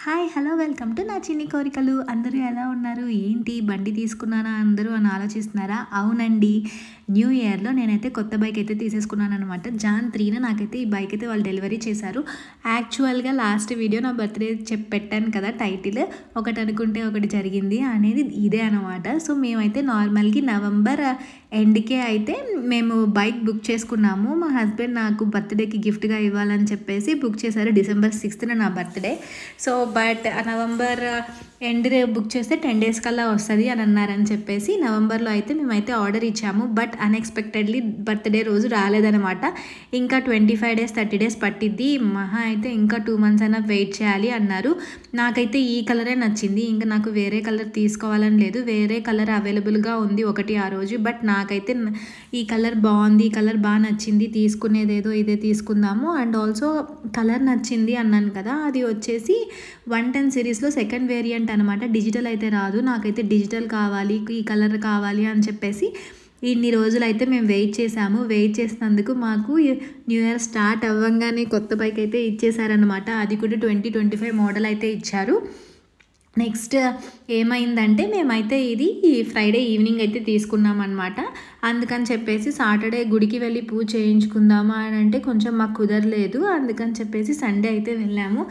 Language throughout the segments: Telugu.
హాయ్ హలో వెల్కమ్ టు నా చిన్ని కోరికలు. అందరూ ఎలా ఉన్నారు? ఏంటి బండి తీసుకున్నానా అందరూ అని ఆలోచిస్తున్నారా? అవునండి, న్యూ ఇయర్లో నేనైతే కొత్త బైక్ అయితే తీసేసుకున్నాను అనమాట. జాన్ 3న నాకైతే ఈ బైక్ అయితే వాళ్ళు డెలివరీ చేశారు. యాక్చువల్గా లాస్ట్ వీడియో నా బర్త్డే పెట్టాను కదా, టైటిల్ ఒకటి అనుకుంటే ఒకటి జరిగింది అనేది ఇదే అనమాట. సో మేమైతే నార్మల్గా నవంబర్ ఎండ్కే అయితే మేము బైక్ బుక్ చేసుకున్నాము. మా హస్బెండ్ నాకు బర్త్డేకి గిఫ్ట్గా ఇవ్వాలని చెప్పేసి బుక్ చేశారు. డిసెంబర్ 6న నా birthday. So but November end book చేస్తే 10 days కల్లా వస్తుంది అని అన్నారని చెప్పేసి నవంబర్లో అయితే మేమైతే ఆర్డర్ ఇచ్చాము. బట్ అన్ఎక్స్పెక్టెడ్లీ బర్త్డే రోజు రాలేదనమాట. ఇంకా 25 days 30 days పట్టిద్ది, మహా అయితే ఇంకా 2 months అయినా వెయిట్ చేయాలి అన్నారు. నాకైతే ఈ కలరే నచ్చింది, ఇంకా నాకు వేరే కలర్ తీసుకోవాలని లేదు. వేరే కలర్ అవైలబుల్గా ఉంది ఒకటి ఆ రోజు, బట్ నాకైతే ఈ కలర్ బాగుంది, ఈ కలర్ బాగా నచ్చింది, తీసుకునేదేదో ఇదే తీసుకుందాము. అండ్ ఆల్సో కలర్ నచ్చింది అన్నాను కదా, అది వచ్చేసి 110 సిరీస్లో సెకండ్ వేరియంట్ అనమాట. డిజిటల్ అయితే రాదు, నాకైతే డిజిటల్ కావాలి, ఈ కలర్ కావాలి అని చెప్పేసి ఇన్ని రోజులు అయితే మేము వెయిట్ చేసాము. వెయిట్ చేసినందుకు మాకు న్యూ ఇయర్ స్టార్ట్ అవ్వగానే కొత్త బైక్ అయితే ఇచ్చేసారనమాట. అది కూడా 2025 మోడల్ అయితే ఇచ్చారు. నెక్స్ట్ ఏమైందంటే మేమైతే ఇది ఫ్రైడే ఈవినింగ్ అయితే తీసుకున్నాం అనమాట. అందుకని చెప్పేసి సాటర్డే గుడికి వెళ్ళి పూజ చేయించుకుందామా అని అంటే కొంచెం మాకు కుదరలేదు. అందుకని చెప్పేసి సండే అయితే వెళ్ళాము.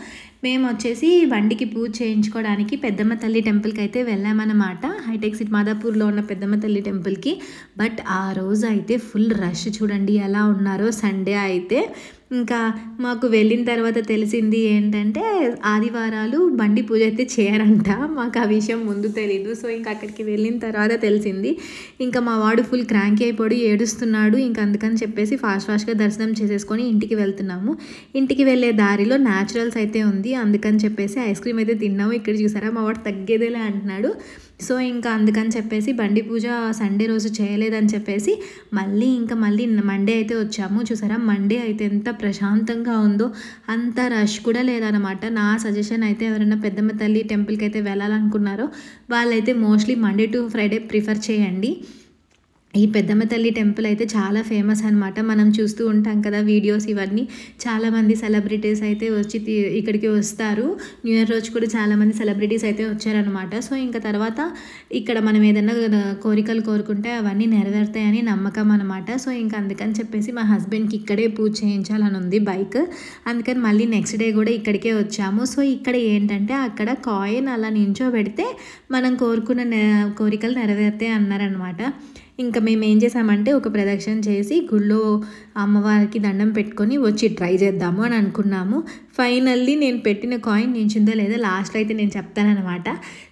మేము వచ్చేసి బండికి పూజ చేయించుకోవడానికి పెద్దమ్మ తల్లి టెంపుల్కి అయితే వెళ్ళామన్నమాట. హైటెక్ సిటీ మాదాపూర్లో ఉన్న పెద్దమ్మ తల్లి టెంపుల్కి. బట్ ఆ రోజు అయితే ఫుల్ రష్, చూడండి ఎలా ఉన్నారో. సండే అయితే ఇంకా మాకు వెళ్ళిన తర్వాత తెలిసింది ఏంటంటే ఆదివారాలు బండి పూజ అయితే చేయరంట. మాకు ఆ విషయం ముందు తెలీదు. సో ఇంకా అక్కడికి వెళ్ళిన తర్వాత తెలిసింది. ఇంకా మా వాడు ఫుల్ క్రాంకీ అయిపోయి ఏడుస్తున్నాడు. ఇంకా అందుకని చెప్పేసి ఫాస్ట్గా దర్శనం చేసేసుకొని ఇంటికి వెళ్తున్నాము. ఇంటికి వెళ్ళే దారిలో న్యాచురల్స్ అయితే ఉంది, అందుకని చెప్పేసి ఐస్ క్రీమ్ అయితే తిన్నాము. ఇక్కడ చూసారా మా వాడు తగ్గేదేలే అంటున్నాడు. సో ఇంకా అందుకని చెప్పేసి బండి పూజ సండే రోజు చేయలేదని చెప్పేసి మళ్ళీ మండే అయితే వచ్చాము. చూసారా మండే అయితే ఎంత ప్రశాంతంగా ఉందో, అంత రష్ కూడా లేదనమాట. నా సజెషన్ అయితే ఎవరైనా పెద్దమ్మ తల్లి టెంపుల్కి అయితే వెళ్ళాలనుకున్నారో వాళ్ళైతే mostly Monday to Friday prefer చేయండి. ఈ పెద్దమ్మ తల్లి టెంపుల్ అయితే చాలా ఫేమస్ అనమాట. మనం చూస్తూ ఉంటాం కదా వీడియోస్, ఇవన్నీ చాలామంది సెలబ్రిటీస్ అయితే వచ్చి ఇక్కడికి వస్తారు. న్యూ ఇయర్ రోజు కూడా చాలామంది సెలబ్రిటీస్ అయితే వచ్చారనమాట. సో ఇంకా తర్వాత ఇక్కడ మనం ఏదైనా కోరికలు కోరుకుంటే అవన్నీ నెరవేరుతాయని నమ్మకం అనమాట. సో ఇంకా అందుకని చెప్పేసి మా హస్బెండ్కి ఇక్కడే పూజ చేయించాలని ఉంది బైక్. అందుకని మళ్ళీ నెక్స్ట్ డే కూడా ఇక్కడికే వచ్చాము. సో ఇక్కడ ఏంటంటే అక్కడ కాయిన్ అలా నించోబెడితే మనం కోరుకున్న కోరికలు నెరవేరుతాయి అన్నారనమాట. ఇంకా మేము ఏం చేసామంటే ఒక ప్రదక్షిణ చేసి గుళ్ళో అమ్మవారికి దండం పెట్టుకొని వచ్చి ట్రై చేద్దాము అని అనుకున్నాము. ఫైనల్లీ నేను పెట్టిన కాయిన్ నించుందో లేదో లాస్ట్లో అయితే నేను చెప్తానమాట.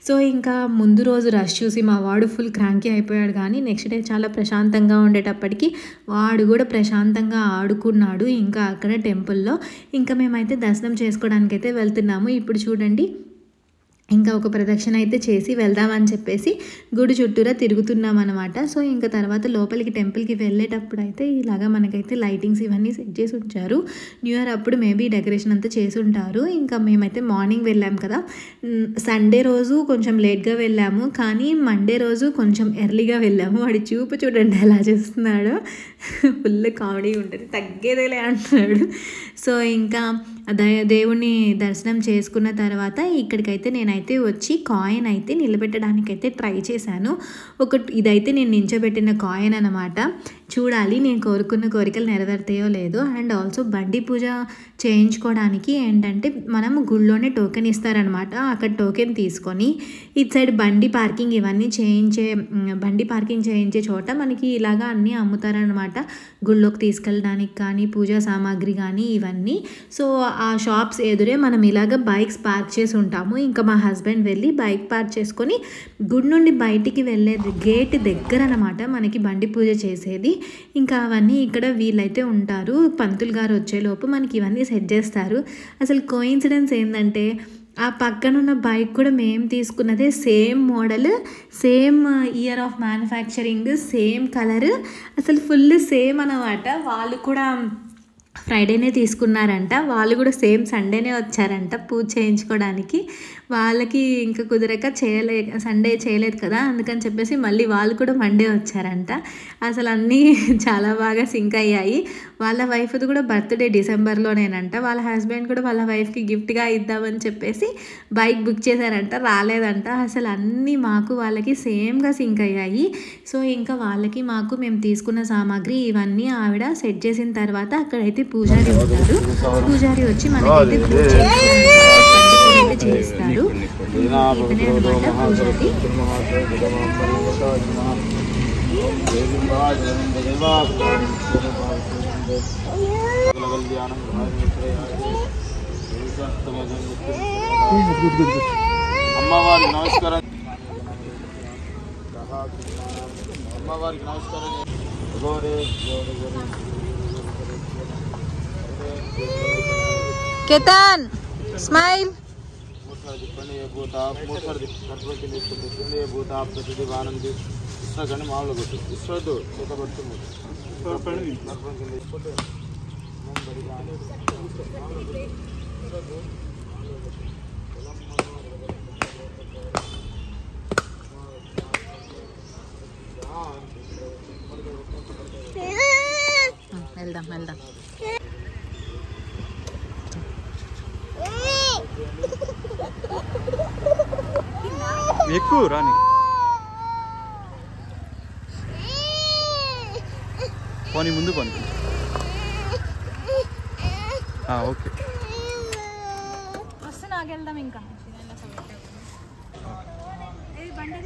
సో ఇంకా ముందు రోజు రష్ చూసి మా వాడు ఫుల్ క్రాంకీ అయిపోయాడు, కానీ నెక్స్ట్ డే చాలా ప్రశాంతంగా ఉండేటప్పటికి వాడు కూడా ప్రశాంతంగా ఆడుకున్నాడు. ఇంకా అక్కడ టెంపుల్లో ఇంకా మేమైతే దర్శనం చేసుకోవడానికి అయితే వెళ్తున్నాము. ఇప్పుడు చూడండి, ఇంకా ఒక ప్రదక్షిణ అయితే చేసి వెళ్దామని చెప్పేసి గుడి చుట్టూరా తిరుగుతున్నాం అనమాట. సో ఇంకా తర్వాత లోపలికి టెంపుల్కి వెళ్ళేటప్పుడు అయితే ఇలాగా మనకైతే లైటింగ్స్ ఇవన్నీ సెట్ చేసి ఉంచారు. న్యూ ఇయర్ అప్పుడు మేబీ డెకరేషన్ అంతా చేసి ఉంటారు. ఇంకా మేమైతే మార్నింగ్ వెళ్ళాం కదా, సండే రోజు కొంచెం లేట్గా వెళ్ళాము, కానీ మండే రోజు కొంచెం ఎర్లీగా వెళ్ళాము. వాడి చూపు చూడండి ఎలా చేస్తున్నాడో, ఫుల్ కామెడీ ఉంటుంది, తగ్గేదేలే అంటున్నాడు. సో ఇంకా దేవుణ్ణి దర్శనం చేసుకున్న తర్వాత ఇక్కడికైతే నేనైతే వచ్చి కాయిన్ అయితే నిలబెట్టడానికైతే ట్రై చేశాను. ఇదైతే నేను నించోబెట్టిన కాయిన్ అనమాట. చూడాలి నేను కోరుకున్న కోరికలు నెరవేరుతాయో లేదో. అండ్ ఆల్సో బండి పూజ చేయించుకోవడానికి ఏంటంటే మనం గుళ్ళోనే టోకెన్ ఇస్తారనమాట. అక్కడ టోకెన్ తీసుకొని ఇటు సైడ్ బండి పార్కింగ్ చేయించే చోట మనకి ఇలాగా అన్నీ అమ్ముతారనమాట. గుళ్ళోకి తీసుకెళ్ళడానికి కానీ పూజా సామాగ్రి కానీ ఇవన్నీ. సో ఆ షాప్స్ ఎదురే మనం ఇలాగ బైక్స్ పార్క్ చేసి ఉంటాము. ఇంకా మా హస్బెండ్ వెళ్ళి బైక్ పార్క్ చేసుకొని గుడి నుండి బయటికి వెళ్ళే గేట్ దగ్గర అనమాట మనకి బండి పూజ చేసేది. ఇంకా అవన్నీ ఇక్కడ వీళ్ళైతే ఉంటారు, పంతులు గారు వచ్చేలోపు మనకి ఇవన్నీ సెట్ చేస్తారు. అసలు కోయిన్సిడెన్స్ ఏంటంటే ఆ పక్కనున్న బైక్ కూడా మేము తీసుకున్నదే, same model, same year of manufacturing, same colour, అసలు ఫుల్ సేమ్ అన్నమాట. వాళ్ళు కూడా ఫ్రైడేనే తీసుకున్నారంట. వాళ్ళు కూడా సేమ్ సండేనే వచ్చారంట పూజ చేయించుకోవడానికి. వాళ్ళకి ఇంకా కుదరక సండే చేయలేదు కదా, అందుకని చెప్పేసి మళ్ళీ వాళ్ళు కూడా మండే వచ్చారంట. అసలు అన్నీ చాలా బాగా సింక్ అయ్యాయి. వాళ్ళ వైఫ్ది కూడా బర్త్డే డిసెంబర్లోనేనంట. వాళ్ళ హస్బెండ్ కూడా వాళ్ళ వైఫ్కి గిఫ్ట్గా ఇద్దామని చెప్పేసి బైక్ బుక్ చేశారంట, రాలేదంట. అసలు అన్నీ మాకు వాళ్ళకి సేమ్గా సింక్ అయ్యాయి. సో ఇంకా వాళ్ళకి మాకు మేము తీసుకున్న సామాగ్రి ఇవన్నీ ఆవిడ సెట్ చేసిన తర్వాత అక్కడైతే పూజారి ఉంటారు. పూజారి వచ్చి మనకైతే పూజ చేస్తారు. ఇతనే అనమాట పూజారి. అమ్మవారికి నమస్కారం. అమ్మవారికి నమస్కారం. కేతన్ స్మైల్. ఆనంది ఇస్తాకండి మామూలు కొట్టు ఇస్తూ చేత పడుతుంది. వెళ్దాం. ఎక్కువ రాని పోనీ ముందు పని. ఓకే వస్తే నాకు వెళ్దాం. ఇంకా బండి